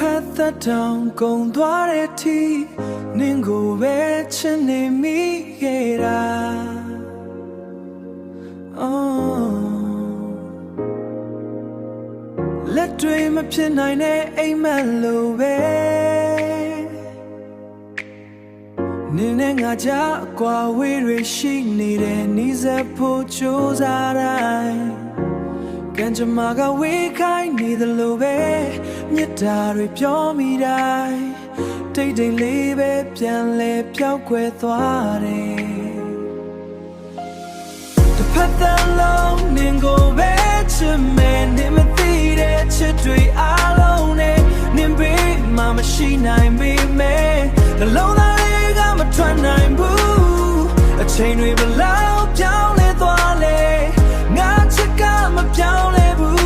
ပတ်သက်တောင်ကုန်သွားတဲ့ထိနင်းကိုပဲချစ်နေမိခဲ့တာလက်တွေမဖြစ်နိုင်တဲ့အိမ်မက်လိုပဲနင်းနဲ့ငါကြားအကွာဝေးတွေရှိနေတဲ့နီးစပ်ဖို့ကြိုးစားတိုင်းကံကြမ္မာကဝေးခိုင်းနေသလိုပဲမြတ်တာတွေပြောမိတိုင်းတိတ်တိတ်လေးပဲပြန်လဲပြောက်ွယ်သွားတယ်တစ်ဖက်သက်လုံးနင်ကိုပဲချစ်မယ်နင်မသိတဲ့ချစ်တွေအားလုံးနဲ့နင်ဘေးမှာမရှိနိုင်ပေမဲ့နှလုံးသားတွေကမထွက်နိုင်ဘူးအချိန်တွေဘလောက်ပြောင်းလဲသွားလဲငါချစ်ကမပြောင်းလဲဘူး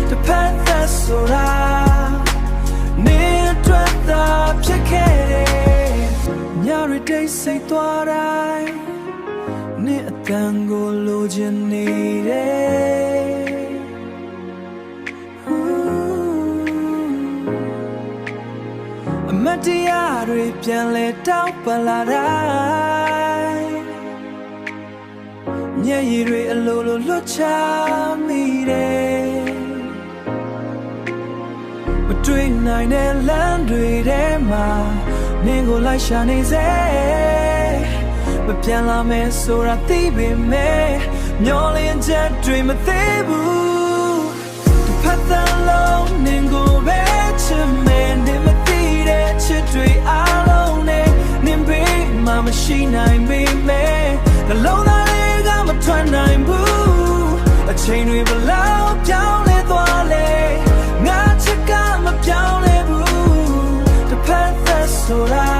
တစ်ဖက်သက်ဆိုတာနင်အတွက်သာဖြစ်ခဲ့တယ်ညတွေတိတ်ဆိတ်သွားတိုင်းနင်အတန်ကိုလိုချင်နေတယ်အမတ်တရားတွေပြန်လဲတောက်ပလာတိုင်းမျက်ရည်တွေအလိုလိုလွတ်ချမိတယ်မတွေ့နိုင်တဲ့လမ်းတွေထဲမှာနင်ကိုလိုက်ရှာနေစေမပြန်လာမယ်ဆိုတာသိပေမဲ့မျောလင်းချက်တွေမသေးဘူးတစ်ဖက်သက်လုံးနင်ကိုပဲချစ်မယ်နင်မသိတဲ့ချစ်တွေအားလုံးနဲ့နင်ဘေးမှာမရှိနိုင်ပေမဲ့နှလုံးသားတွေကမထွက်နိုင်ဘူးအချိန်တွေဘလောက်ပြောင်းလဲသွားလဲငါချစ်ကမပြောင်းလဲဘူးတစ်ဖက်သက်ဆိုတာ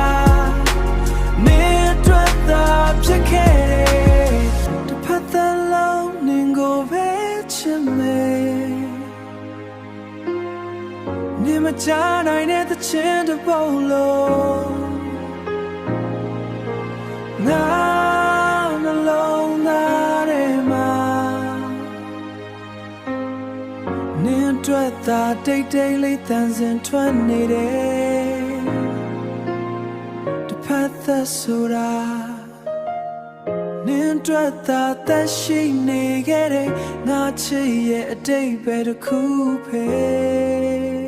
နင်အတွက်သာဖြစ်ခဲ့တယ်တစ်ဖက်သက်လုံးနင်ကိုပဲချစ်မယ်နင်မချနိုင်တဲ့သချင်းတစ်ပုဒ်လုံးငါနှလုံးသားထဲမှာနင်အတွက်သာတိတ်တိတ်လေးတန်စင်ထွက်နေတယ်တစ်ဖက်သက်ဆိုတာနင်အတွက်သာသက်ရှိနေခဲ့တယ်ငါချစ်ရဲ့အတိတ်ပဲတစ်ခုပဲ